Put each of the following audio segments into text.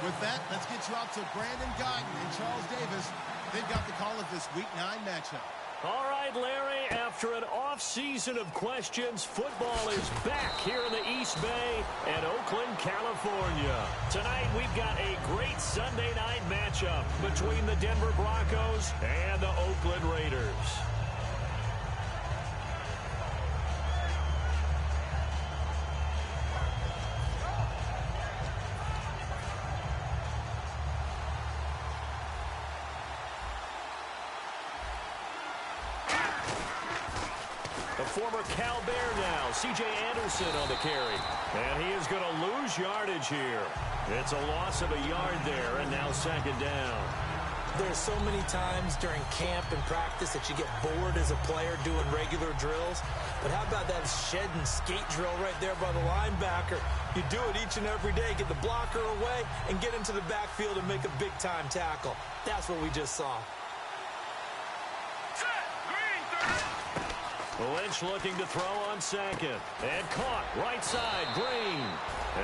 With that, let's get you out to Brandon Guyton and Charles Davis. They've got the call of this Week 9 matchup. All right, Larry, after an off-season of questions, football is back here in the East Bay and Oakland, California. Tonight, we've got a great Sunday night matchup between the Denver Broncos and the Oakland Raiders. Former Cal Bear now, C.J. Anderson on the carry. And he is going to lose yardage here. It's a loss of a yard there, and now second down. There's so many times during camp and practice that you get bored as a player doing regular drills. But how about that shed and skate drill right there by the linebacker? You do it each and every day, get the blocker away, and get into the backfield and make a big-time tackle. That's what we just saw. Lynch looking to throw on second. And caught right side, Green.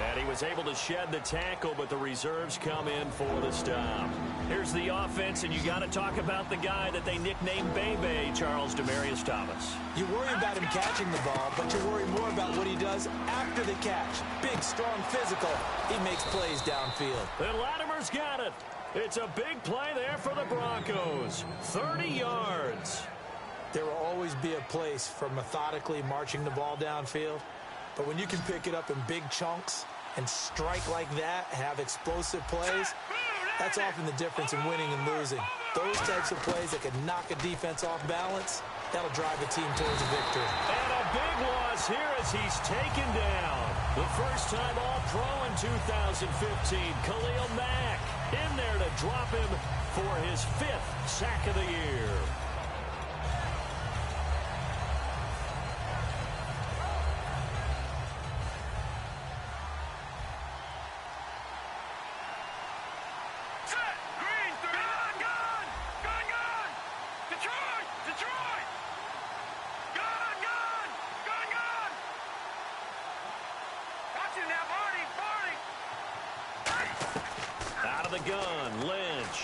And he was able to shed the tackle, but the reserves come in for the stop. Here's the offense, and you got to talk about the guy that they nicknamed Bebe, Charles Demarius Thomas. You worry about him catching the ball, but you worry more about what he does after the catch. Big, strong, physical. He makes plays downfield. And Latimer's got it. It's a big play there for the Broncos. 30 yards. There will always be a place for methodically marching the ball downfield. But when you can pick it up in big chunks and strike like that, have explosive plays, that's often the difference in winning and losing. Those types of plays that can knock a defense off balance, that'll drive a team towards a victory. And a big loss here as he's taken down. The first time All-Pro in 2015, Khalil Mack in there to drop him for his 5th sack of the year. The gun, Lynch.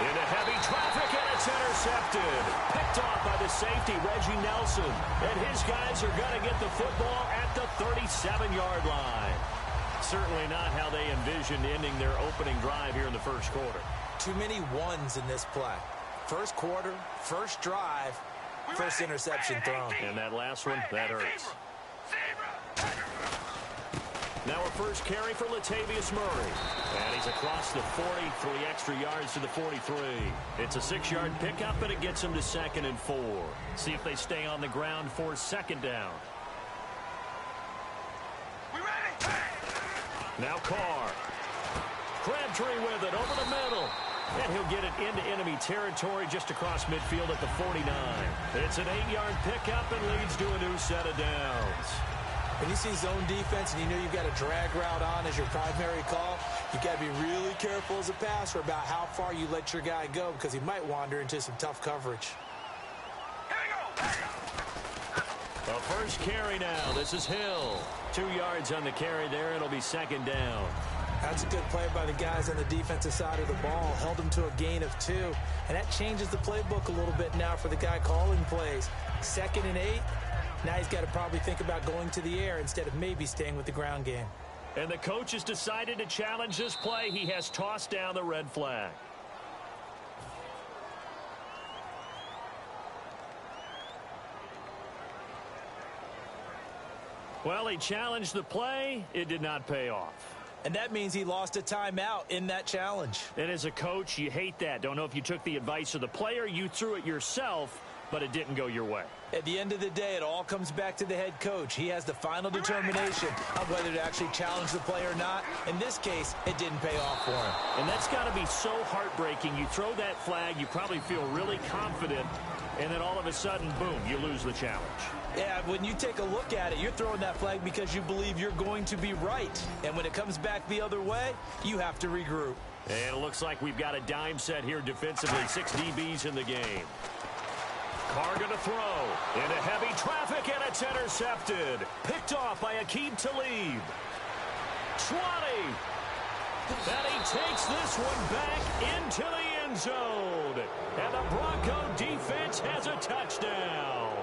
Into heavy traffic, and it's intercepted. Picked off by the safety, Reggie Nelson. And his guys are going to get the football at the 37-yard line. Certainly not how they envisioned ending their opening drive here in the first quarter. Too many ones in this play. First quarter, first drive, first interception thrown. And that last one, that hurts. Now a first carry for Latavius Murray. And he's across the 40, 3 extra yards to the 43. It's a 6-yard pickup, and it gets him to 2nd and 4. See if they stay on the ground for second down. Now Carr. Crabtree with it over the middle. And he'll get it into enemy territory just across midfield at the 49. It's an 8-yard pickup and leads to a new set of downs. When you see zone defense and you know you've got a drag route on as your primary call, you've got to be really careful as a passer about how far you let your guy go because he might wander into some tough coverage. The first carry now. This is Hill. 2 yards on the carry there. It'll be second down. That's a good play by the guys on the defensive side of the ball. Held them to a gain of 2. And that changes the playbook a little bit now for the guy calling plays. 2nd and 8. Now he's got to probably think about going to the air instead of maybe staying with the ground game. And the coach has decided to challenge this play. He has tossed down the red flag. Well, he challenged the play. It did not pay off. And that means he lost a timeout in that challenge. And as a coach, you hate that. Don't know if you took the advice of the player, you threw it yourself, but it didn't go your way. At the end of the day, it all comes back to the head coach. He has the final determination on whether to actually challenge the play or not. In this case, it didn't pay off for him. And that's got to be so heartbreaking. You throw that flag, you probably feel really confident, and then all of a sudden, boom, you lose the challenge. Yeah, when you take a look at it, you're throwing that flag because you believe you're going to be right. And when it comes back the other way, you have to regroup. And it looks like we've got a dime set here defensively. 6 DBs in the game. Carr going to throw into heavy traffic, and it's intercepted. Picked off by Aqib Talib. 20. And he takes this one back into the end zone. And the Bronco defense has a touchdown.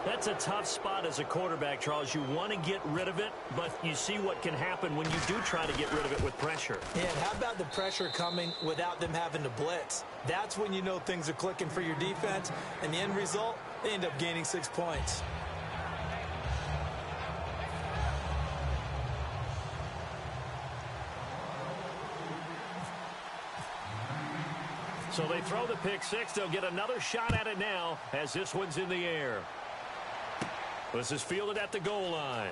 That's a tough spot as a quarterback, Charles. You want to get rid of it, but you see what can happen when you do try to get rid of it with pressure. Yeah, and how about the pressure coming without them having to blitz? That's when you know things are clicking for your defense, and the end result, they end up gaining 6 points. So they throw the pick six. They'll get another shot at it now as this one's in the air. This is fielded at the goal line.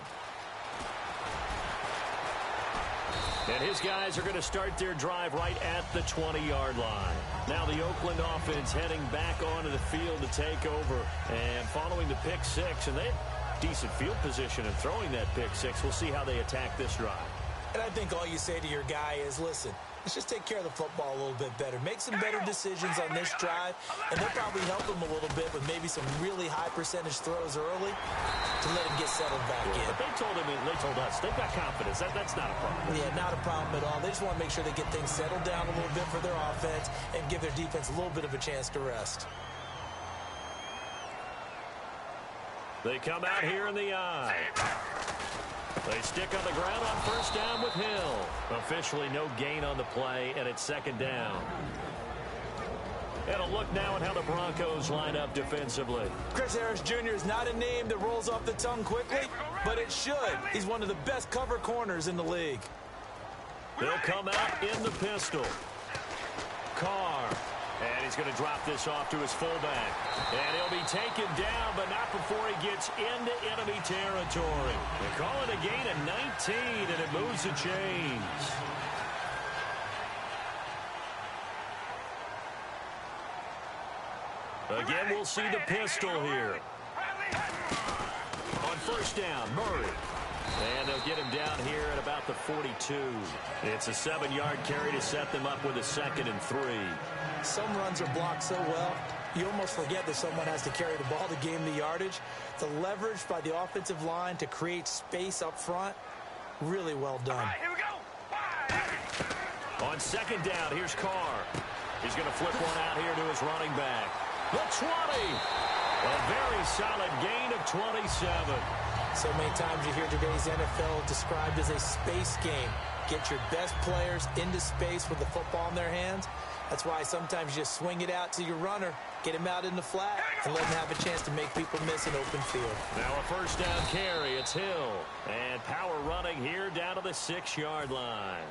And his guys are going to start their drive right at the 20-yard line. Now the Oakland offense heading back onto the field to take over. And following the pick six, and they have decent field position and throwing that pick six. We'll see how they attack this drive. And I think all you say to your guy is, listen, let's just take care of the football a little bit better. Make some better decisions on this drive, and they'll probably help him a little bit with maybe some really high percentage throws early to let him get settled back in. But they told us, they've got confidence. That's not a problem. Yeah, not a problem at all. They just want to make sure they get things settled down a little bit for their offense and give their defense a little bit of a chance to rest. They come out here in the eye. They stick on the ground on first down with Hill. Officially no gain on the play, and it's second down. And a look now at how the Broncos line up defensively. Chris Harris Jr. is not a name that rolls off the tongue quickly, but it should. He's one of the best cover corners in the league. They'll come out in the pistol. Carr. And he's going to drop this off to his fullback. And he'll be taken down, but not before he gets into enemy territory. They call it a gain of 19, and it moves the chains. Again, we'll see the pistol here. On first down, Murray. And they'll get him down here at about the 42. It's a 7-yard carry to set them up with a 2nd and 3. Some runs are blocked so well, you almost forget that someone has to carry the ball to gain the yardage. The leverage by the offensive line to create space up front, really well done. All right, here we go. On second down, here's Carr. He's going to flip one out here to his running back. The 20. A very solid gain of 27. So many times you hear today's NFL described as a space game. Get your best players into space with the football in their hands. That's why sometimes you just swing it out to your runner, get him out in the flat, and let him have a chance to make people miss an open field. Now a first down carry. It's Hill. And power running here down to the 6-yard line.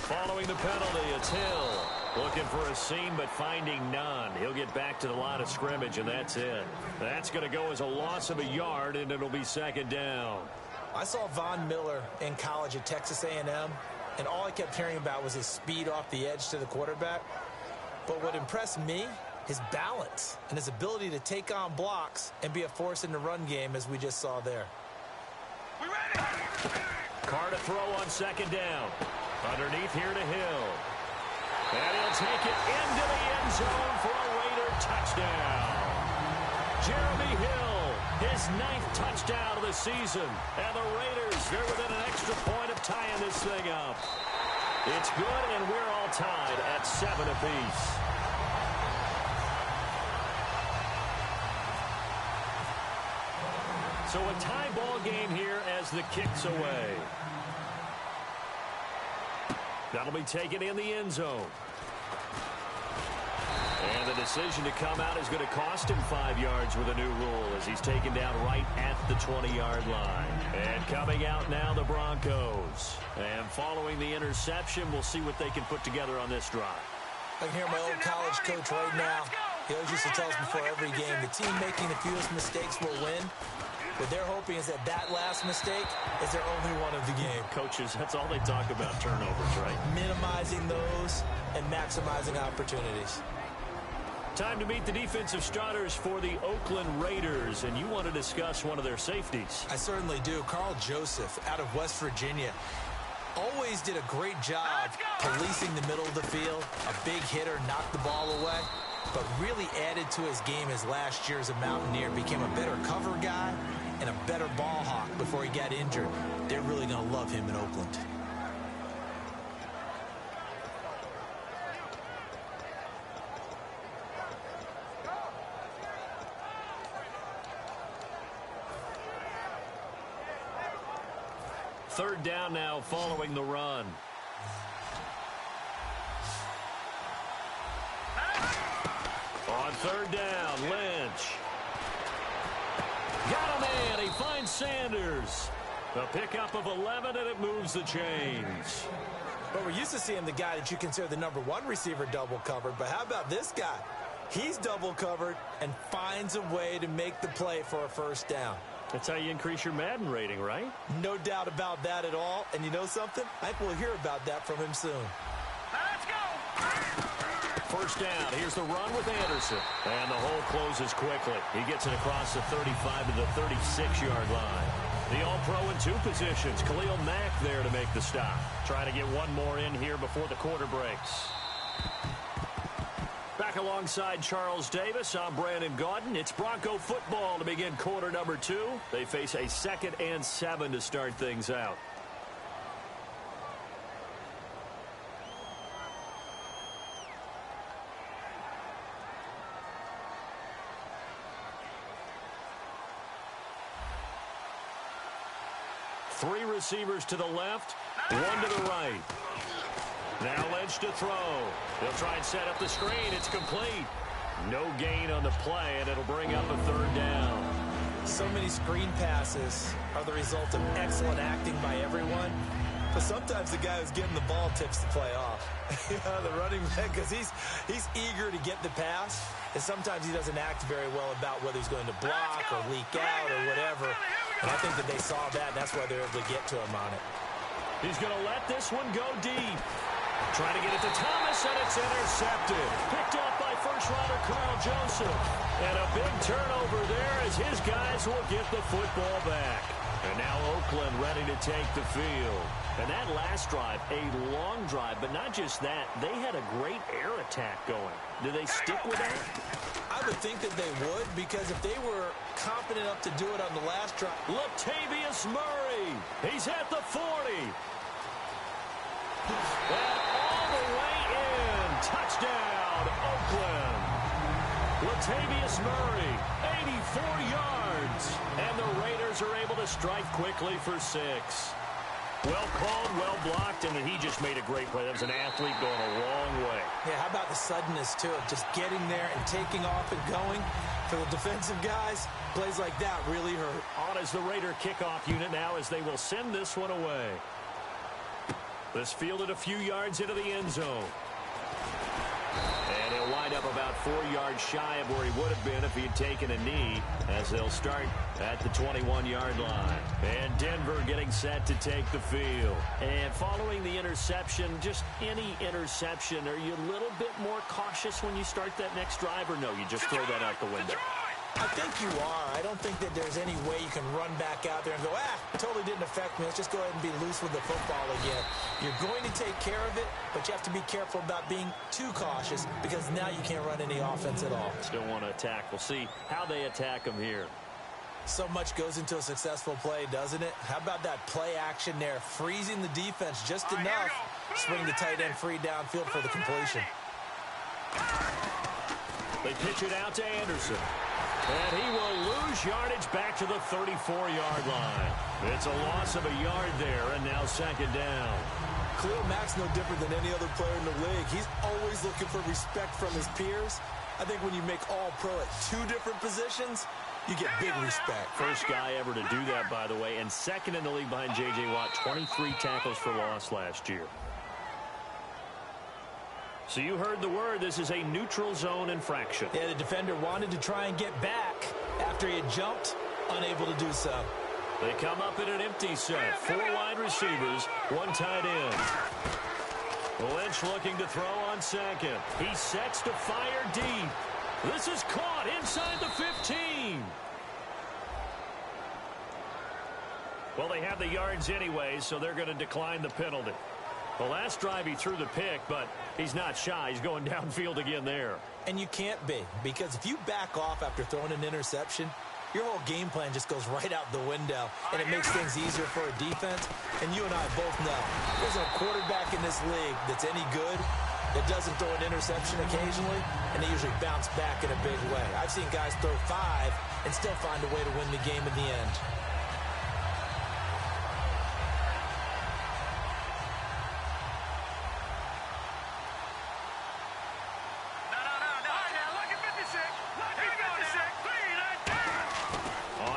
Following the penalty, it's Hill. Looking for a seam, but finding none. He'll get back to the line of scrimmage, and that's it. That's going to go as a loss of a yard, and it'll be second down. I saw Von Miller in college at Texas A&M, and all I kept hearing about was his speed off the edge to the quarterback. But what impressed me, his balance and his ability to take on blocks and be a force in the run game, as we just saw there. We ready? Carr to throw on second down. Underneath here to Hill. And he'll take it into the end zone for a Raider touchdown. Jeremy Hill, his 9th touchdown of the season. And the Raiders, they're within an extra point of tying this thing up. It's good, and we're all tied at 7 apiece. So a tie ball game here as the kick's away. That'll be taken in the end zone. And the decision to come out is going to cost him 5 yards with a new rule as he's taken down right at the 20-yard line. And coming out now, the Broncos. And following the interception, we'll see what they can put together on this drive. I can hear my old college coach right now. He always used to tell us before every game, the team making the fewest mistakes will win. What they're hoping is that last mistake is their only one of the game. Coaches, that's all they talk about, turnovers, right? Minimizing those and maximizing opportunities. Time to meet the defensive starters for the Oakland Raiders, and you want to discuss one of their safeties. I certainly do. Carl Joseph out of West Virginia. Always did a great job policing the middle of the field. A big hitter, knocked the ball away, but really added to his game as last year as a Mountaineer. Became a better cover guy and a better ball hawk before he got injured. They're really going to love him in Oakland. Third down now following the run. On third down, Lynch. Got a man. He finds Sanders. A pickup of 11, and it moves the chains. Well, we're used to seeing the guy that you consider the number one receiver double covered, but how about this guy? He's double covered and finds a way to make the play for a first down. That's how you increase your Madden rating, right? No doubt about that at all. And you know something? I think we'll hear about that from him soon. Let's go. First down. Here's the run with Anderson. And the hole closes quickly. He gets it across the 35 to the 36-yard line. The All-Pro in two positions. Khalil Mack there to make the stop. Trying to get one more in here before the quarter breaks. Back alongside Charles Davis, I'm Brandon Gaudin. It's Bronco football to begin quarter number 2. They face a 2nd and 7 to start things out. Three receivers to the left, one to the right. Now Lynch to throw. He'll try and set up the screen. It's complete. No gain on the play, and it'll bring up a third down. So many screen passes are the result of excellent acting by everyone. But sometimes the guy who's getting the ball tips the play off. The running back, because he's eager to get the pass. And sometimes he doesn't act very well about whether he's going to block or leak out or whatever. And I think that they saw that, and that's why they're able to get to him on it. He's going to let this one go deep. Trying to get it to Thomas, and it's intercepted. Picked up by first-rounder Carl Joseph. And a big turnover there as his guys will get the football back. And now Oakland ready to take the field. And that last drive, a long drive, but not just that. They had a great air attack going. Do they stick with that? I would think that they would, because if they were confident enough to do it on the last drive. Latavius Murray. He's at the 40. And all the way in. Touchdown, Oakland. Latavius Murray, 84 yards. And the Raiders are able to strike quickly for 6. Well called, well blocked, and he just made a great play. That was an athlete going a long way. Yeah, how about the suddenness, too, of just getting there and taking off and going? For the defensive guys, plays like that really hurt. On is the Raider kickoff unit now as they will send this one away. This fielded a few yards into the end zone. And he'll wind up about 4 yards shy of where he would have been if he had taken a knee, as they'll start at the 21-yard line. And Denver getting set to take the field. And following the interception, just any interception, are you a little bit more cautious when you start that next drive, or no, you just throw that out the window? I think you are. I don't think that there's any way you can run back out there and go, totally didn't affect me. Let's just go ahead and be loose with the football again. You're going to take care of it, but you have to be careful about being too cautious, because now you can't run any offense at all. Still want to attack. We'll see how they attack them here. So much goes into a successful play, doesn't it? How about that play action there, freezing the defense just enough, swinging the tight end free downfield for the completion. They pitch it out to Anderson. And he will lose yardage back to the 34-yard line. It's a loss of a yard there, and now second down. Khalil Mack's no different than any other player in the league. He's always looking for respect from his peers. I think when you make All-Pro at 2 different positions, you get big respect. First guy ever to do that, by the way, and second in the league behind J.J. Watt, 23 tackles for loss last year. So you heard the word. This is a neutral zone infraction. Yeah, the defender wanted to try and get back after he had jumped, unable to do so. They come up in an empty set. 4 wide receivers, 1 tight end. Lynch looking to throw on second. He sets to fire deep. This is caught inside the 15. Well, they have the yards anyway, so they're going to decline the penalty. The last drive he threw the pick, but he's not shy. He's going downfield again there. And you can't be, because if you back off after throwing an interception, your whole game plan just goes right out the window, and it makes things easier for a defense. And you and I both know there's a quarterback in this league that's any good that doesn't throw an interception occasionally, and they usually bounce back in a big way. I've seen guys throw 5 and still find a way to win the game in the end.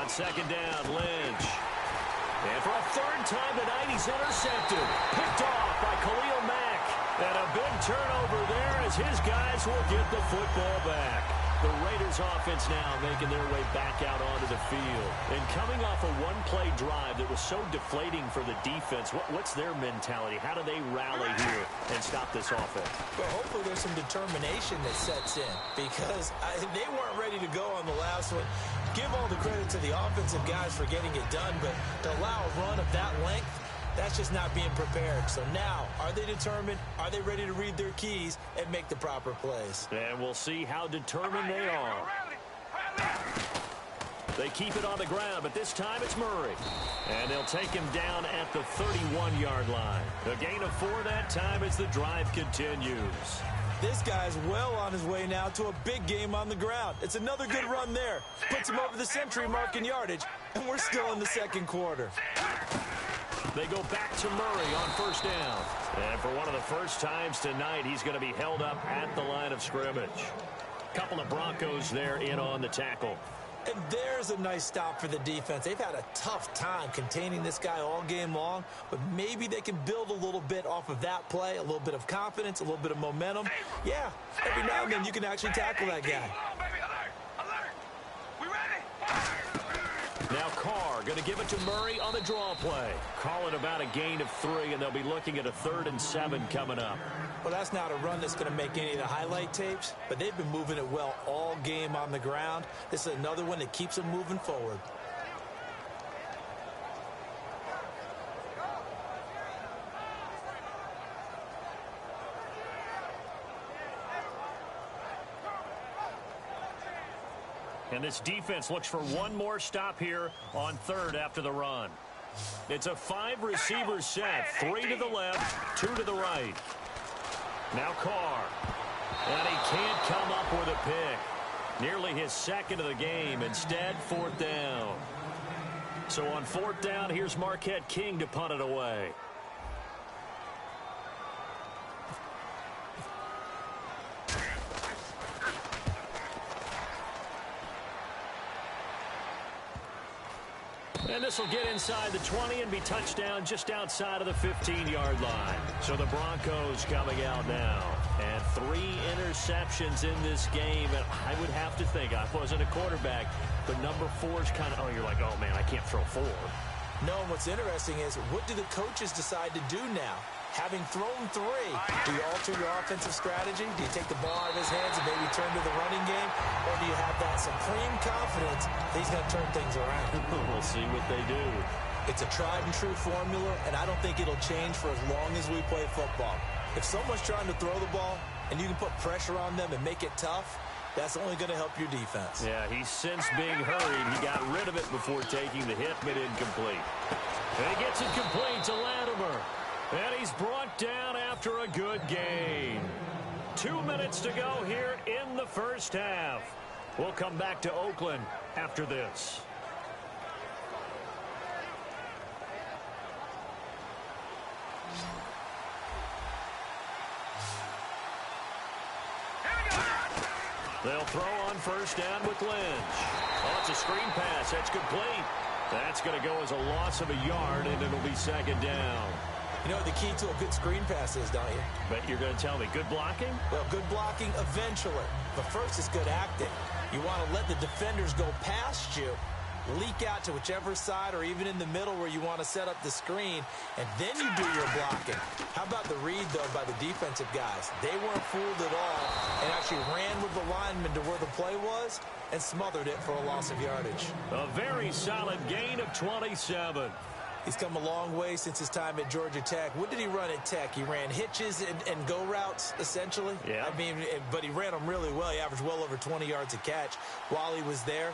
Second down, Lynch. And for a third time tonight, he's intercepted. Picked off by Khalil Mack. And a big turnover there as his guys will get the football back. The Raiders offense now making their way back out onto the field. And coming off a one-play drive that was so deflating for the defense, what's their mentality? How do they rally here and stop this offense? Well, hopefully there's some determination that sets in, because they weren't ready to go on the last one. Give all the credit to the offensive guys for getting it done, but to allow a run of that length, that's just not being prepared. So now, are they determined? Are they ready to read their keys and make the proper plays? And we'll see how determined they are. They keep it on the ground, but this time it's Murray. And they'll take him down at the 31-yard line. A gain of 4 that time as the drive continues. This guy's well on his way now to a big game on the ground. It's another good run there. Puts him over the century mark in yardage, and we're still in the second quarter. They go back to Murray on first down. And for one of the first times tonight, he's going to be held up at the line of scrimmage. Couple of Broncos there in on the tackle. And there's a nice stop for the defense. They've had a tough time containing this guy all game long, but maybe they can build a little bit off of that play, a little bit of confidence, a little bit of momentum. Yeah, every now and then you can actually tackle that guy. Now Carr going to give it to Murray on the draw play. Call it about a gain of 3, and they'll be looking at a 3rd and 7 coming up. Well, that's not a run that's going to make any of the highlight tapes, but they've been moving it well all game on the ground. This is another one that keeps them moving forward. And this defense looks for one more stop here on 3rd after the run. It's a 5-receiver set, 3 to the left, 2 to the right. Now Carr. And he can't come up with a pick. Nearly his 2nd of the game. Instead, 4th down. So on 4th down, here's Marquette King to punt it away. And this will get inside the 20 and be touched down just outside of the 15-yard line. So the Broncos coming out now. And 3 interceptions in this game. And I would have to think, I wasn't a quarterback, but number 4 is kind of, you're like, oh, man, I can't throw 4. No, and what's interesting is, what do the coaches decide to do now? Having thrown 3, do you alter your offensive strategy? Do you take the ball out of his hands and maybe turn to the running game? Or do you have that supreme confidence that he's going to turn things around? We'll see what they do. It's a tried and true formula, and I don't think it'll change for as long as we play football. If someone's trying to throw the ball and you can put pressure on them and make it tough, that's only going to help your defense. Yeah, he's since being hurried. He got rid of it before taking the hit, but incomplete. And he gets it complete to Latimer. And he's brought down after a good gain. 2 minutes to go here in the first half. We'll come back to Oakland after this. They'll throw on first down with Lynch. Oh, it's a screen pass. That's complete. That's going to go as a loss of a yard, and it'll be 2nd down. You know what the key to a good screen pass is, don't you? But you're going to tell me, good blocking? Well, good blocking eventually. But first, it's good acting. You want to let the defenders go past you, leak out to whichever side or even in the middle where you want to set up the screen, and then you do your blocking. How about the read, though, by the defensive guys? They weren't fooled at all and actually ran with the lineman to where the play was and smothered it for a loss of yardage. A very solid gain of 27. He's come a long way since his time at Georgia Tech. What did he run at Tech? He ran hitches and go routes, essentially. Yeah. I mean, but he ran them really well. He averaged well over 20 yards a catch while he was there.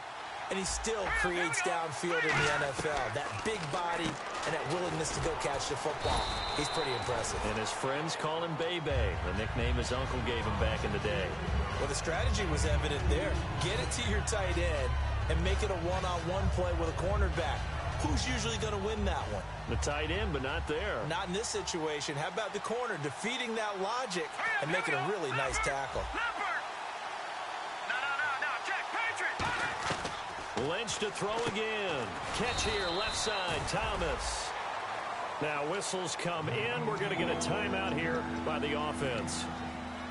And he still creates downfield in the NFL. That big body and that willingness to go catch the football. He's pretty impressive. And his friends call him Bebe, the nickname his uncle gave him back in the day. Well, the strategy was evident there. Get it to your tight end and make it a one-on-one play with a cornerback. Who's usually going to win that one? The tight end, but not there. Not in this situation. How about the corner defeating that logic and making a really nice tackle? Lynch to throw again. Catch here, left side, Thomas. Now whistles come in. We're going to get a timeout here by the offense.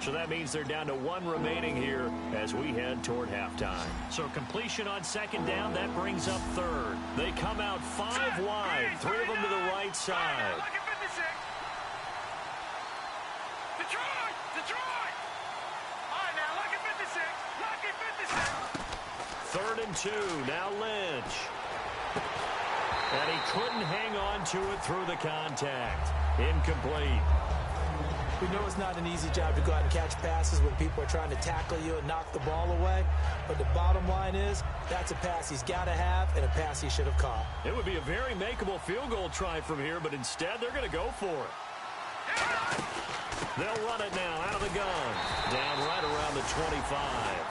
So that means they're down to one remaining here as we head toward halftime. So completion on second down, that brings up third. They come out 5 wide, 3 of them to the right side. Third and 2, now Lynch. And he couldn't hang on to it through the contact. Incomplete. We know it's not an easy job to go out and catch passes when people are trying to tackle you and knock the ball away. But the bottom line is, that's a pass he's got to have and a pass he should have caught. It would be a very makeable field goal try from here, but instead they're going to go for it. They'll run it now out of the gun. Down right around the 25.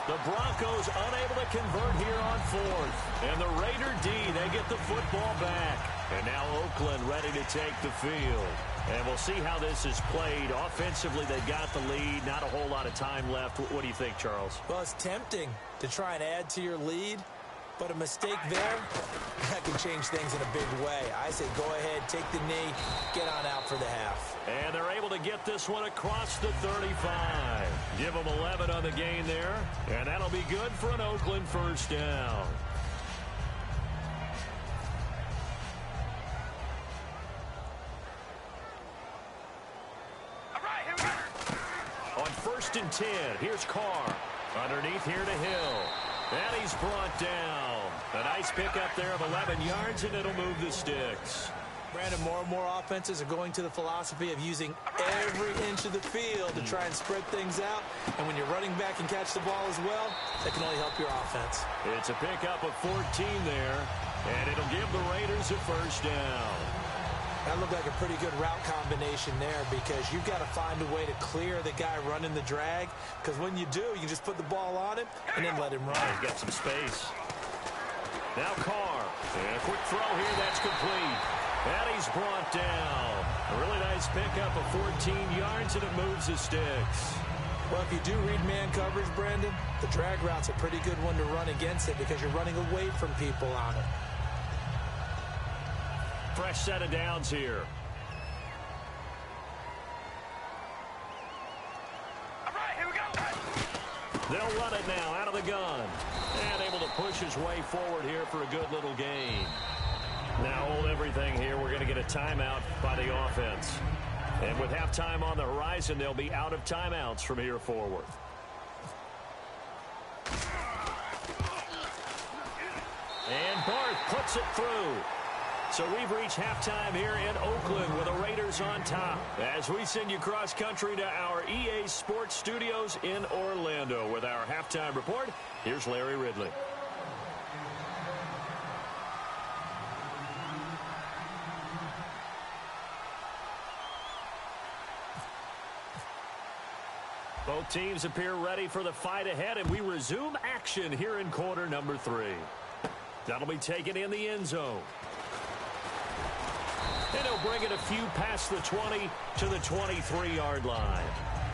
The Broncos unable to convert here on fourth. And the Raider D, they get the football back. And now Oakland ready to take the field. And we'll see how this is played. Offensively, they've got the lead. Not a whole lot of time left. What do you think, Charles? Well, it's tempting to try and add to your lead. But a mistake there, that can change things in a big way. I say go ahead, take the knee, get on out for the half. And they're able to get this one across the 35. Give them 11 on the gain there. And that'll be good for an Oakland first down. On 1st and 10, here's Carr. Underneath here to Hill. And he's brought down. A nice pickup there of 11 yards, and it'll move the sticks. Brandon, more and more offenses are going to the philosophy of using every inch of the field to try and spread things out. And when you're running back and catch the ball as well, that can only help your offense. It's a pickup of 14 there, and it'll give the Raiders a first down. That looked like a pretty good route combination there because you've got to find a way to clear the guy running the drag. Because when you do, you just put the ball on him and then let him run. He's got some space. Now Carr. And a quick throw here. That's complete. And he's brought down. A really nice pickup of 14 yards, and it moves the sticks. Well, if you do read man coverage, Brandon, the drag route's a pretty good one to run against it because you're running away from people on it. Fresh set of downs here. All right, here we go. They'll run it now out of the gun. And able to push his way forward here for a good little gain. Now hold everything here. We're going to get a timeout by the offense. And with halftime on the horizon, they'll be out of timeouts from here forward. And Barth puts it through. So we've reached halftime here in Oakland with the Raiders on top. As we send you cross-country to our EA Sports Studios in Orlando with our halftime report, here's Larry Ridley. Both teams appear ready for the fight ahead, and we resume action here in quarter number 3. That'll be taken in the end zone. And he'll bring it a few past the 20 to the 23-yard line.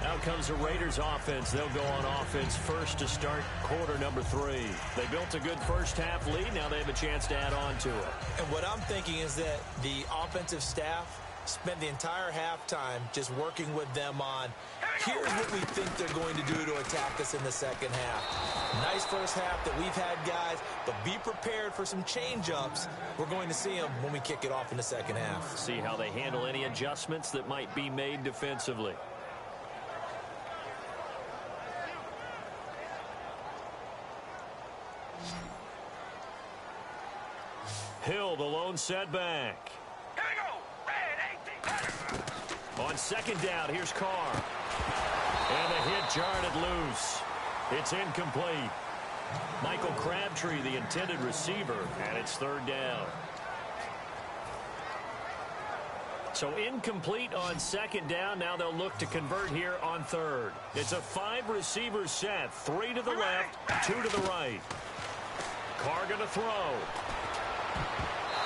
Out comes the Raiders offense. They'll go on offense first to start quarter number 3. They built a good first-half lead. Now they have a chance to add on to it. And what I'm thinking is that the offensive staff spent the entire halftime just working with them on, here's what we think they're going to do to attack us in the second half. Nice first half that we've had, guys, but be prepared for some change-ups. We're going to see them when we kick it off in the second half. See how they handle any adjustments that might be made defensively. Hill, the lone setback. Here we go. Red 18. On second down, here's Carr. And the hit jarred it loose. It's incomplete. Michael Crabtree, the intended receiver, and it's third down. So incomplete on second down. Now they'll look to convert here on third. It's a 5-receiver set. 3 to the left, 2 to the right. Carr going to throw.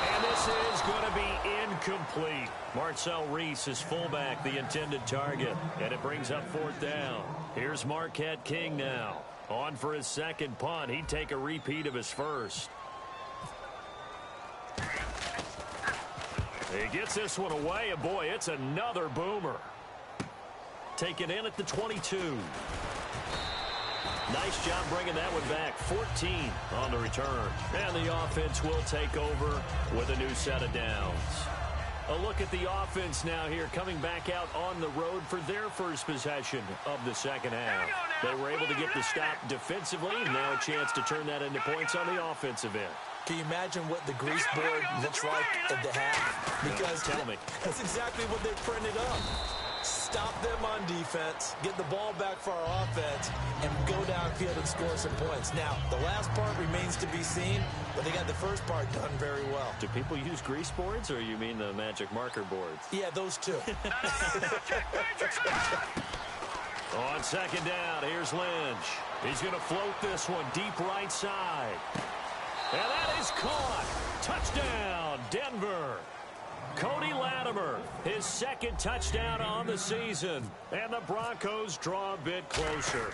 And this is going to be incomplete. Marcel Reese is fullback, the intended target. And it brings up fourth down. Here's Marquette King now. On for his second punt. He'd take a repeat of his first. He gets this one away, and boy, it's another boomer. Taken in at the 22. Nice job bringing that one back. 14 on the return. And the offense will take over with a new set of downs. A look at the offense now here, coming back out on the road for their first possession of the second half. They were able to get the stop defensively, and now a chance to turn that into points on the offensive end. Can you imagine what the grease board looks like at the half? Because tell me. That's exactly what they printed up. Stop them on defense, get the ball back for our offense, and go downfield and score some points. Now, the last part remains to be seen, but they got the first part done very well. Do people use grease boards, or you mean the magic marker boards? Yeah, those two. On second down, here's Lynch. He's going to float this one deep right side. And that is caught. Touchdown, Denver. Cody Latimer, his second touchdown on the season. And the Broncos draw a bit closer.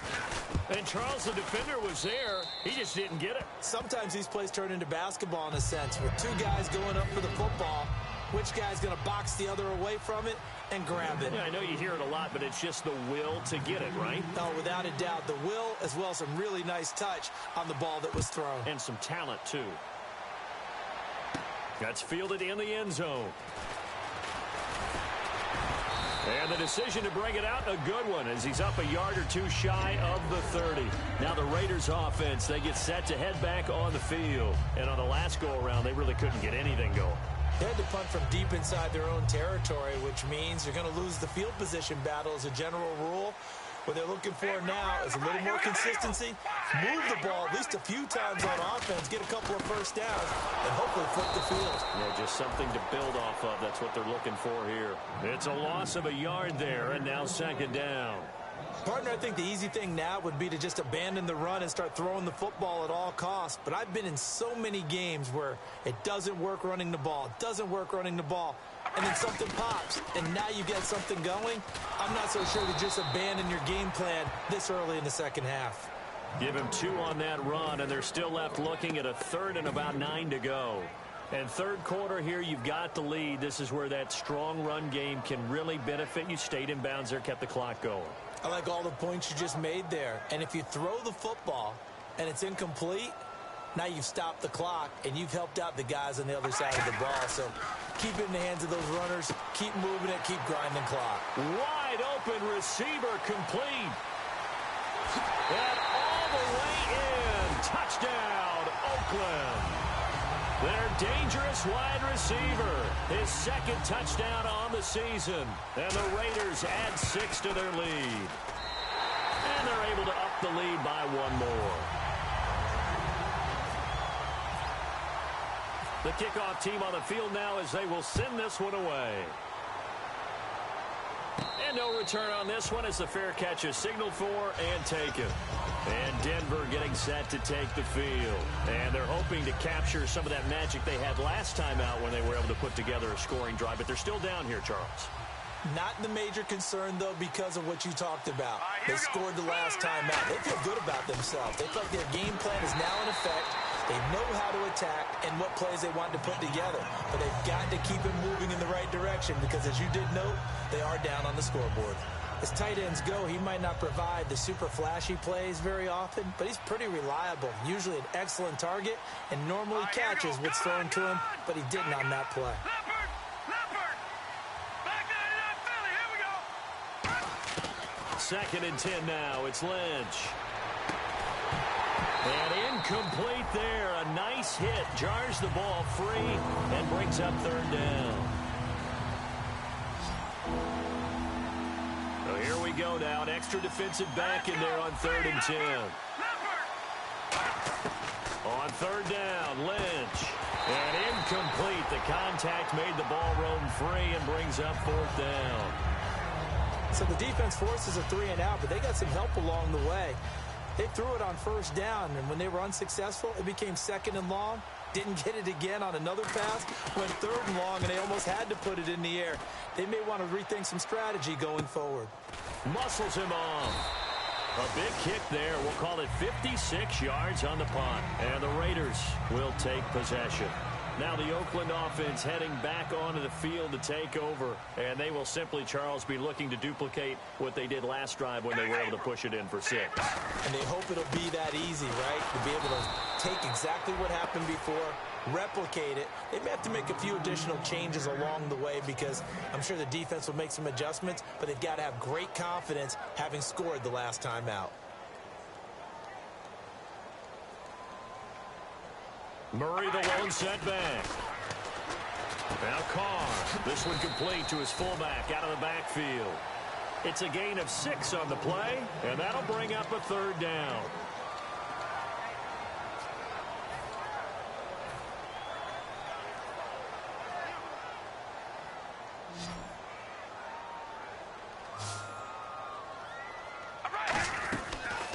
And Charles, the defender, was there. He just didn't get it. Sometimes these plays turn into basketball in a sense, with two guys going up for the football. Which guy's going to box the other away from it and grab it? Yeah, I know you hear it a lot, but it's just the will to get it, right? Oh, without a doubt. The will, as well as some really nice touch on the ball that was thrown. And some talent, too. That's fielded in the end zone. And the decision to bring it out, a good one, as he's up a yard or two shy of the 30. Now the Raiders offense, they get set to head back on the field. And on the last go-around, they really couldn't get anything going. They had to punt from deep inside their own territory, which means you're going to lose the field position battle as a general rule. What they're looking for now is a little more consistency, move the ball at least a few times on offense, get a couple of first downs, and hopefully flip the field. Yeah, just something to build off of. That's what they're looking for here. It's a loss of a yard there, and now second down. Partner, I think the easy thing now would be to just abandon the run and start throwing the football at all costs. But I've been in so many games where it doesn't work running the ball, and then something pops, and now you get something going. I'm not so sure to just abandon your game plan this early in the second half. Give him 2 on that run, and they're still left looking at a third and about 9 to go. And third quarter here, you've got the lead. This is where that strong run game can really benefit you. Stayed in bounds there, kept the clock going. I like all the points you just made there. And if you throw the football and it's incomplete, now you've stopped the clock and you've helped out the guys on the other side of the ball. So keep it in the hands of those runners. Keep moving it. Keep grinding the clock. Wide open receiver complete. And all the way in. Touchdown, Oakland. Their dangerous wide receiver. His second touchdown on the season. And the Raiders add 6 to their lead. And they're able to up the lead by 1 more. The kickoff team on the field now as they will send this one away. And no return on this one as the fair catch is signaled for and taken. And Denver getting set to take the field. And they're hoping to capture some of that magic they had last time out when they were able to put together a scoring drive. But they're still down here, Charles. Not the major concern, though, because of what you talked about. They scored the last time out. They feel good about themselves. They feel like their game plan is now in effect. They know how to attack and what plays they want to put together. But they've got to keep it moving in the right direction because, as you did note, they are down on the scoreboard. As tight ends go, he might not provide the super flashy plays very often, but he's pretty reliable, usually an excellent target, and normally catches what's thrown to him, but he didn't on that play. Second and 10 now. It's Lynch. And incomplete there. A nice hit. Jars the ball free and brings up third down. So here we go now. An extra defensive back in there on 3rd and 10. On 3rd down, Lynch. And incomplete. The contact made the ball roam free and brings up 4th down. So the defense forces a 3-and-out, but they got some help along the way. They threw it on 1st down, and when they were unsuccessful, it became 2nd and long. Didn't get it again on another pass. Went 3rd and long, and they almost had to put it in the air. They may want to rethink some strategy going forward. Muscles him off. A big kick there. We'll call it 56 yards on the punt. And the Raiders will take possession. Now the Oakland offense heading back onto the field to take over. And they will simply, Charles, be looking to duplicate what they did last drive when they were able to push it in for 6. And they hope it'll be that easy, right? To be able to take exactly what happened before, replicate it. They may have to make a few additional changes along the way because I'm sure the defense will make some adjustments, but they've got to have great confidence having scored the last time out. Murray the lone setback. Now Carr. This one complete to his fullback out of the backfield. It's a gain of 6 on the play, and that'll bring up a 3rd down.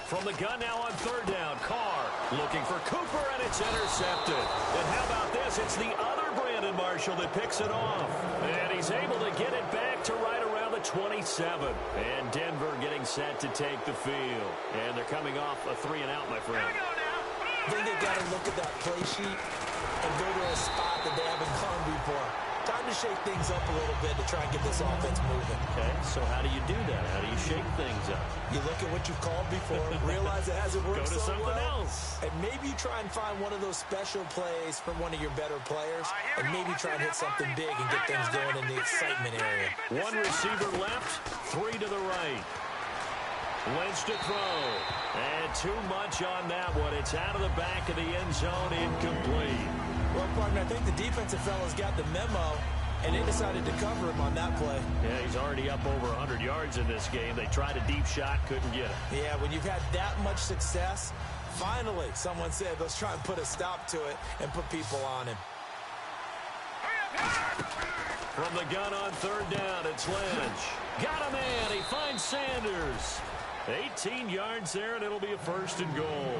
From the gun now on 3rd down, Carr looking for Cooper, and it's intercepted. And how about this? It's the other Brandon Marshall that picks it off. And he's able to get it back to right around the 27. And Denver getting set to take the field. And they're coming off a 3-and-out, my friend. I think they've got to look at that play sheet and go to a spot that they haven't gone before. Time to shake things up a little bit to try and get this offense moving. Okay, so how do you do that? How do you shake things up? You look at what you've called before, realize it hasn't worked so well. Go to something else. And maybe you try and find one of those special plays from one of your better players, and maybe try and hit something big and get things going in the excitement area. One receiver left, 3 to the right. Lynch to throw. And too much on that one. It's out of the back of the end zone, incomplete. Well, partner, I think the defensive fellas got the memo, and they decided to cover him on that play. Yeah, he's already up over 100 yards in this game. They tried a deep shot, couldn't get it. Yeah, when you've had that much success, finally, someone said, let's try and put a stop to it and put people on him. From the gun on 3rd down, it's Lynch. Got a man. He finds Sanders. 18 yards there, and it'll be a 1st and goal.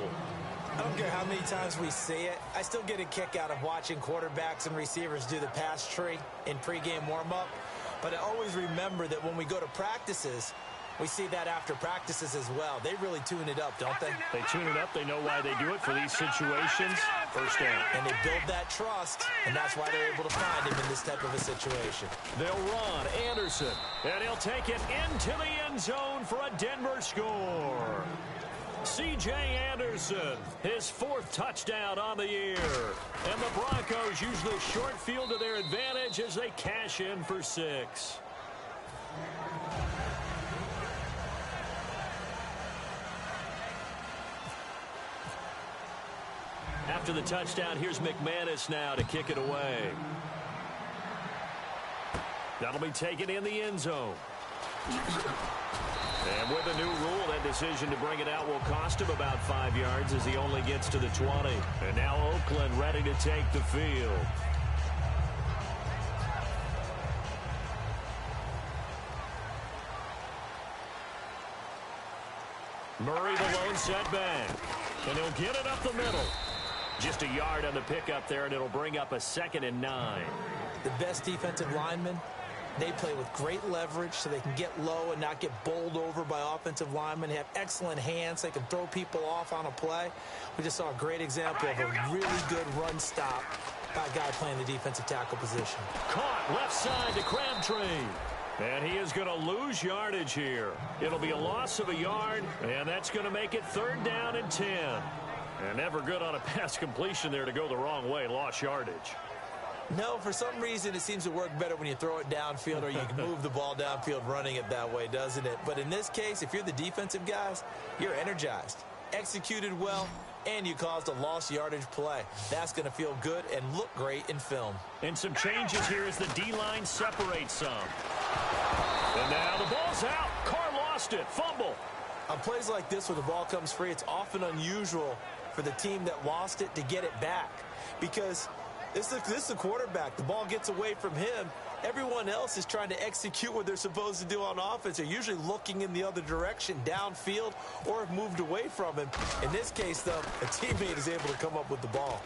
I don't care how many times we see it. I still get a kick out of watching quarterbacks and receivers do the pass tree in pregame warm-up. But I always remember that when we go to practices, we see that after practices as well. They really tune it up, don't they? They tune it up. They know why they do it for these situations. 1st down. And they build that trust, and that's why they're able to find him in this type of a situation. They'll run Anderson, and he'll take it into the end zone for a Denver score. C.J. Anderson, his 4th touchdown on the year. And the Broncos use the short field to their advantage as they cash in for 6. After the touchdown, here's McManus now to kick it away. That'll be taken in the end zone. And with a new rule, that decision to bring it out will cost him about 5 yards as he only gets to the 20. And now Oakland ready to take the field. Murray the lone setback. And he'll get it up the middle. Just a yard on the pickup there, and it'll bring up a 2nd and 9. The best defensive lineman They play with great leverage so they can get low and not get bowled over by offensive linemen. They have excellent hands. They can throw people off on a play. We just saw a great example of a really good run stop by a guy playing the defensive tackle position. Caught left side to Crabtree. And he is going to lose yardage here. It'll be a loss of a yard, and that's going to make it 3rd down and 10. And never good on a pass completion there to go the wrong way. Lost yardage. No, for some reason, it seems to work better when you throw it downfield or you can move the ball downfield running it that way, doesn't it? But in this case, if you're the defensive guys, you're energized, executed well, and you caused a lost yardage play. That's going to feel good and look great in film. And some changes here as the D-line separates some. And now the ball's out. Carr lost it. Fumble. On plays like this where the ball comes free, it's often unusual for the team that lost it to get it back because this is the quarterback. The ball gets away from him. Everyone else is trying to execute what they're supposed to do on offense. They're usually looking in the other direction, downfield, or have moved away from him. In this case, though, a teammate is able to come up with the ball.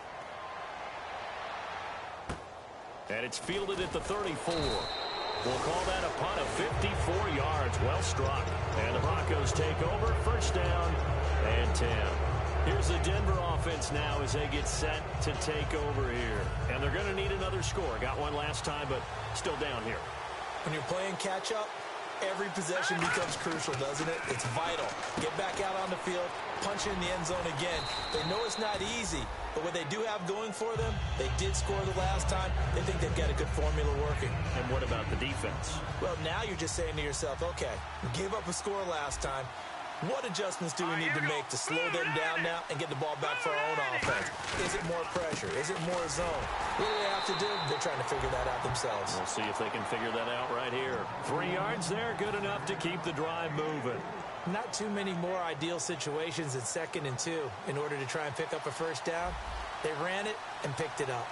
And it's fielded at the 34. We'll call that a punt of 54 yards. Well struck. And the Broncos take over. 1st down and 10. Here's the Denver offense now as they get set to take over here. And they're going to need another score. Got one last time, but still down here. When you're playing catch-up, every possession becomes crucial, doesn't it? It's vital. Get back out on the field, punch in the end zone again. They know it's not easy, but what they do have going for them, they did score the last time. They think they've got a good formula working. And what about the defense? Well, now you're just saying to yourself, okay, we gave up a score last time. What adjustments do we need to make to slow them down now and get the ball back for our own offense? Is it more pressure? Is it more zone? What do they have to do? They're trying to figure that out themselves. We'll see if they can figure that out right here. 3 yards there, good enough to keep the drive moving. Not too many more ideal situations at 2nd and 2 in order to try and pick up a 1st down. They ran it and picked it up.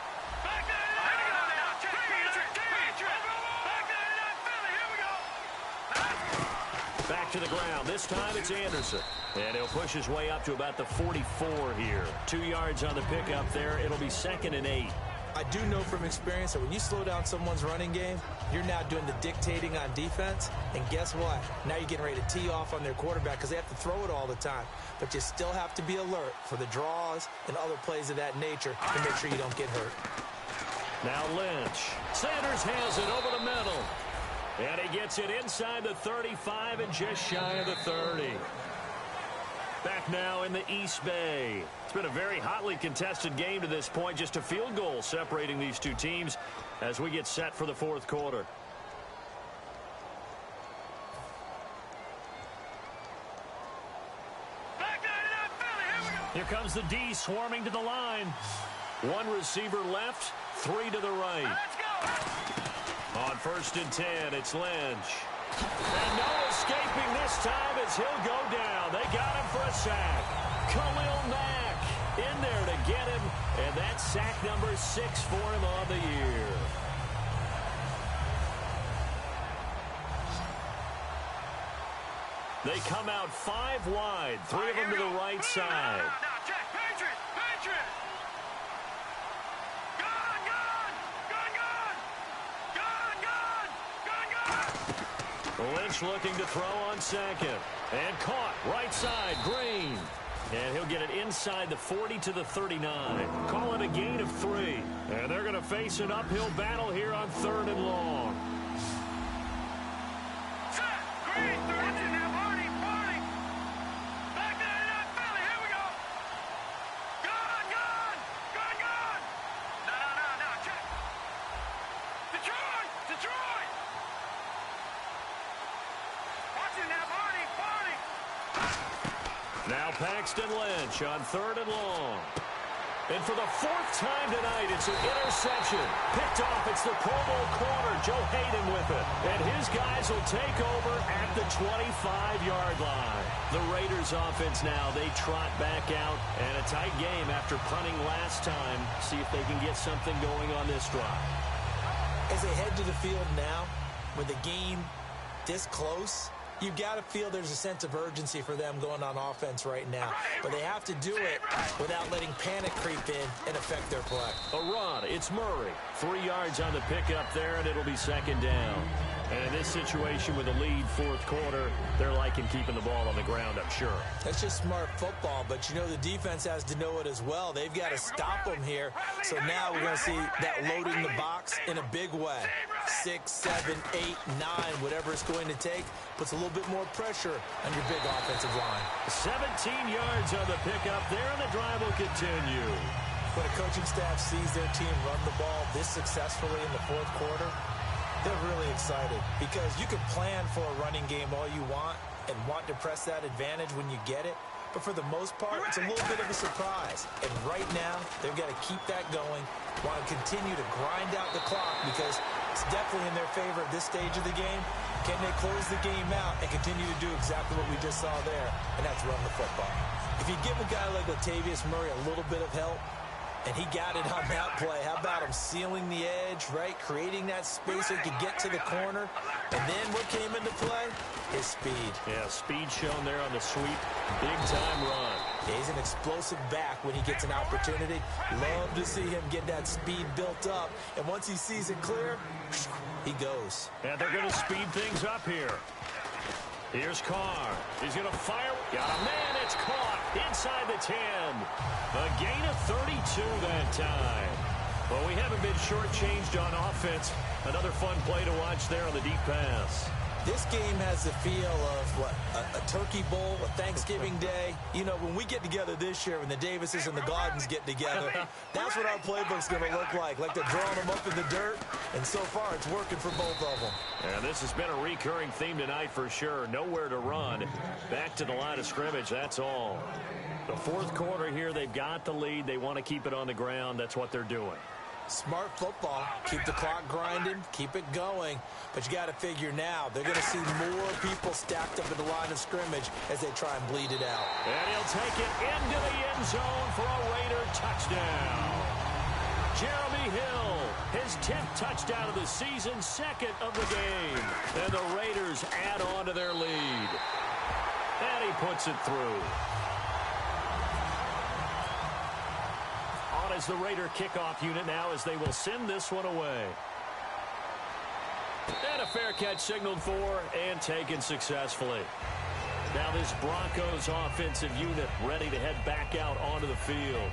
Back to the ground. This time it's Anderson. And he'll push his way up to about the 44 here. 2 yards on the pickup there. It'll be 2nd and 8. I do know from experience that when you slow down someone's running game, you're now doing the dictating on defense. And guess what? Now you're getting ready to tee off on their quarterback because they have to throw it all the time. But you still have to be alert for the draws and other plays of that nature to make sure you don't get hurt. Now Lynch. Sanders has it over the middle. And he gets it inside the 35 and just shy of the 30. Back now in the East Bay. It's been a very hotly contested game to this point. Just a field goal separating these two teams as we get set for the 4th quarter. Here comes the D swarming to the line. 1 receiver left, 3 to the right. Let's go. On 1st and 10, it's Lynch. And no escaping this time as he'll go down. They got him for a sack. Khalil Mack in there to get him. And that's sack number 6 for him on the year. They come out 5 wide. 3 of them to the right side. Lynch looking to throw on 2nd. And caught right side, Green. And he'll get it inside the 40 to the 39. Call it a gain of 3. And they're going to face an uphill battle here on 3rd and long. Green, watching now, Marty. Back there in that Philly, here we go. Gone. No, check. Detroit. Watching now, Marty. Now Paxton Lynch on 3rd and long. And for the 4th time tonight, it's an interception. Picked off, it's the Pro Bowl corner, Joe Hayden with it. And his guys will take over at the 25-yard line. The Raiders offense now, they trot back out. And a tight game after punting last time. See if they can get something going on this drive. As they head to the field now, with the game this close, You've got to feel there's a sense of urgency for them going on offense right now. But they have to do it without letting panic creep in and affect their play. A run. It's Murray. 3 yards on the pickup there, and it'll be second down. And in this situation with a lead fourth quarter, they're liking keeping the ball on the ground, I'm sure. That's just smart football, but you know the defense has to know it as well. They've got to stop them here. So now we're going to see that loading the box in a big way. 6, 7, 8, 9, whatever it's going to take, puts a little bit more pressure on your big offensive line. 17 yards on the pickup there, and the drive will continue. When a coaching staff sees their team run the ball this successfully in the fourth quarter, they're really excited because you can plan for a running game all you want and want to press that advantage when you get it. But for the most part, it's a little bit of a surprise. And right now, they've got to keep that going, want to continue to grind out the clock because it's definitely in their favor at this stage of the game. Can they close the game out and continue to do exactly what we just saw there, and that's run the football. If you give a guy like Latavius Murray a little bit of help, and he got it on that play. How about him sealing the edge, right? Creating that space so he could get to the corner. And then what came into play? His speed. Yeah, speed shown there on the sweep. Big-time run. Yeah, he's an explosive back when he gets an opportunity. Love to see him get that speed built up. And once he sees it clear, he goes. And they're going to speed things up here. Here's Carr. He's going to fire. Got a man. It's caught inside the 10. A gain of 32 that time. Well, we haven't been shortchanged on offense. Another fun play to watch there on the deep pass. This game has the feel of, what, a turkey bowl, a Thanksgiving day. You know, when we get together this year, when the Davises and the Gardens get together, that's what our playbook's going to look like they're drawing them up in the dirt. And so far, it's working for both of them. And this has been a recurring theme tonight for sure. Nowhere to run. Back to the line of scrimmage, that's all. The fourth quarter here, they've got the lead. They want to keep it on the ground. That's what they're doing. Smart football. Keep the clock grinding. Keep it going. But you got to figure now, they're going to see more people stacked up in the line of scrimmage as they try and bleed it out. And he'll take it into the end zone for a Raider touchdown. Jeremy Hill, his 10th touchdown of the season, second of the game. And the Raiders add on to their lead. And he puts it through. On as the Raider kickoff unit now as they will send this one away. And a fair catch signaled for and taken successfully. Now this Broncos offensive unit ready to head back out onto the field.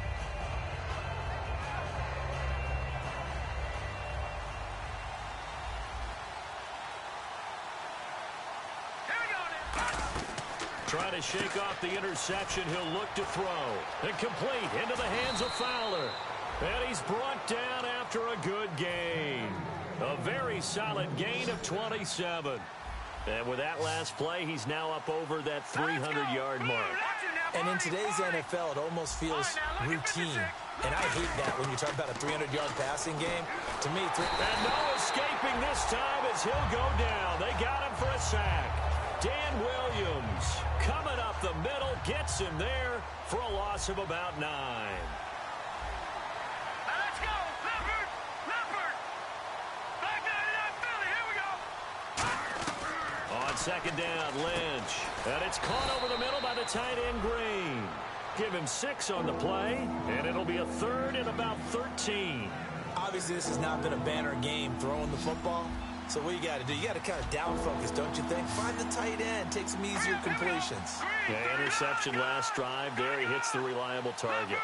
Trying to shake off the interception. He'll look to throw. And complete into the hands of Fowler. And he's brought down after a good gain. A very solid gain of 27. And with that last play, he's now up over that 300-yard mark. And in today's NFL, it almost feels routine. And I hate that when you talk about a 300-yard passing game. To me, and no escaping this time as he'll go down. They got him for a sack. Dan Williams coming up the middle, gets him there for a loss of about 9. Let's go, Leopard! Leopard! Back to Philly, here we go! On second down, Lynch. And it's caught over the middle by the tight end, Green. Give him 6 on the play, and it'll be a third and about 13. Obviously, this has not been a banner game throwing the football. So what you got to do, you got to kind of down focus, don't you think? Find the tight end, take some easier completions. Yeah, interception last drive. There he hits the reliable target.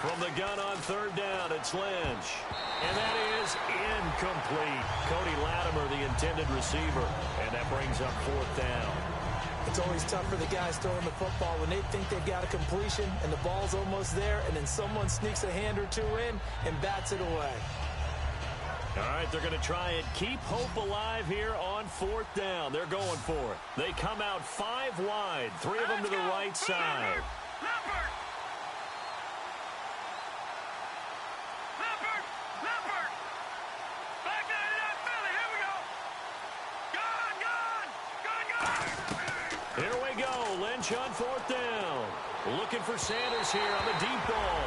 From the gun on third down, it's Lynch. And that is incomplete. Cody Latimer, the intended receiver. And that brings up fourth down. It's always tough for the guys throwing the football when they think they've got a completion and the ball's almost there, and then someone sneaks a hand or two in and bats it away. All right, they're going to try and keep hope alive here on fourth down. They're going for it. They come out 5 wide, 3 of them to the right side. Leopard! Leopard! Leopard! Back to Philly, here we go! Gone! Gone! Here we go. Lynch on fourth down. Looking for Sanders here on the deep ball.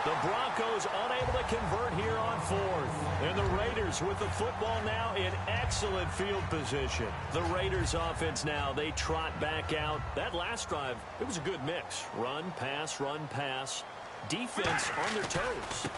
The Broncos unable to convert here on fourth. And the Raiders with the football now in excellent field position. The Raiders offense now, they trot back out. That last drive, it was a good mix. Run, pass, defense on their toes.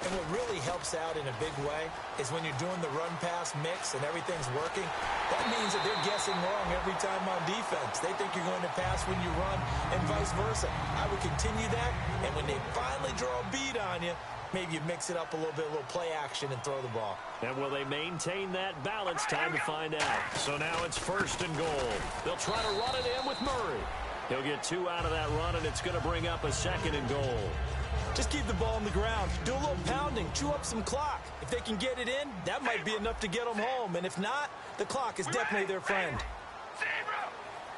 And what really helps out in a big way is when you're doing the run-pass mix and everything's working, that means that they're guessing wrong every time on defense. They think you're going to pass when you run and vice versa. I would continue that, and when they finally draw a beat on you, maybe you mix it up a little bit, a little play action and throw the ball. And will they maintain that balance? Time to find out. So now it's 1st and goal. They'll try to run it in with Murray. He'll get 2 out of that run, and it's going to bring up a 2nd and goal. Just keep the ball on the ground. Do a little pounding. Chew up some clock. If they can get it in, that might be enough to get them home. And if not, the clock is definitely their friend.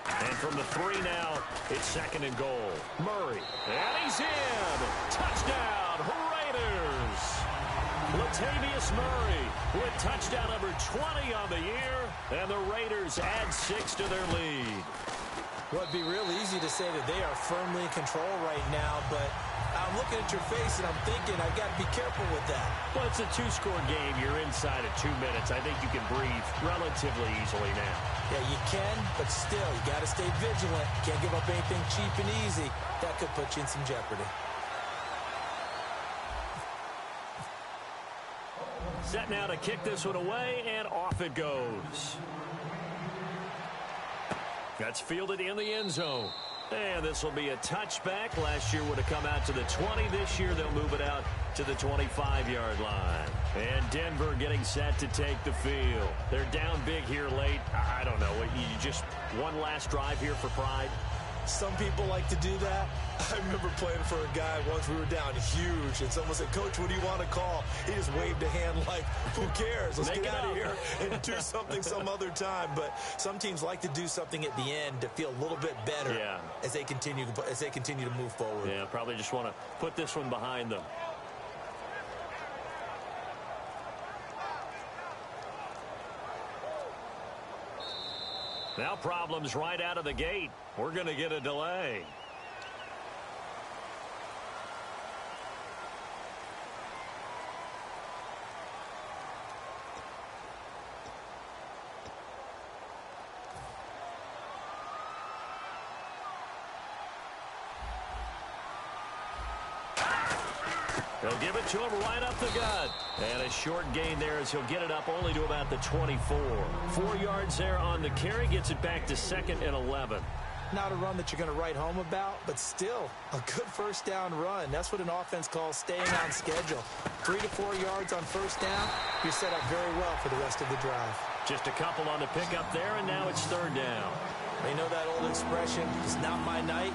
And from the 3 now, it's 2nd and goal. Murray. And he's in. Touchdown, Raiders. Latavius Murray with touchdown number 20 on the year. And the Raiders add 6 to their lead. Well, it'd be real easy to say that they are firmly in control right now, but I'm looking at your face and I'm thinking I've got to be careful with that. Well, it's a 2-score game. You're inside of 2 minutes. I think you can breathe relatively easily now. Yeah, you can, but still, you got to stay vigilant. Can't give up anything cheap and easy. That could put you in some jeopardy. Set now to kick this one away, and off it goes. That's fielded in the end zone. And this will be a touchback. Last year would have come out to the 20. This year they'll move it out to the 25-yard line. And Denver getting set to take the field. They're down big here late. I don't know. You just one last drive here for pride? Some people like to do that. I remember playing for a guy once. We were down huge, and someone said, "Coach, what do you want to call?" He just waved a hand like, "Who cares? Let's get out of here and do something some other time." But some teams like to do something at the end to feel a little bit better as they continue to move forward. Yeah, probably just want to put this one behind them. Now problems right out of the gate. We're going to get a delay. They'll give it to him right up the gut. And a short gain there as he'll get it up only to about the 24. 4 yards there on the carry. Gets it back to 2nd and 11. Not a run that you're going to write home about, but still a good first down run. That's what an offense calls staying on schedule. 3 to 4 yards on first down. You're set up very well for the rest of the drive. Just a couple on the pickup there, and now it's 3rd down. You know that old expression, it's not my night.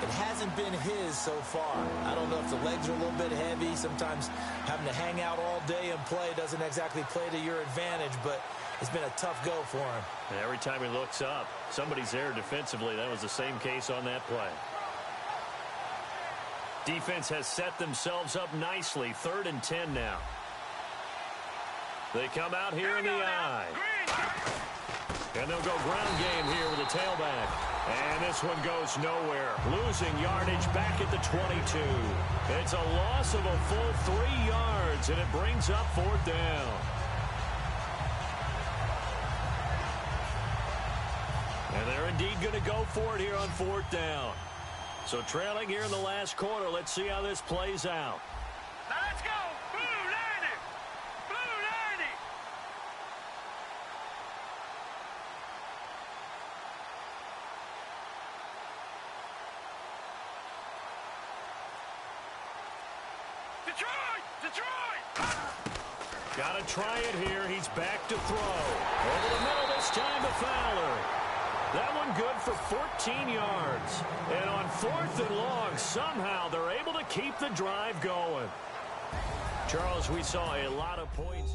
It hasn't been his so far. I don't know if the legs are a little bit heavy. Sometimes having to hang out all day and play doesn't exactly play to your advantage, but it's been a tough go for him. And every time he looks up, somebody's there defensively. That was the same case on that play. Defense has set themselves up nicely. 3rd and 10 now. They come out here in the eye. And they'll go ground game here with the tailback. And this one goes nowhere. Losing yardage back at the 22. It's a loss of a full 3 yards, and it brings up 4th down. And they're indeed going to go for it here on 4th down. So trailing here in the last quarter. Let's see how this plays out. Now let's go. Blue 90. Blue 90. Detroit! Got to try it here. He's back to throw. Over the middle this time to Fowler. That one good for 14 yards. And on 4th and long, somehow they're able to keep the drive going. Charles, we saw a lot of points.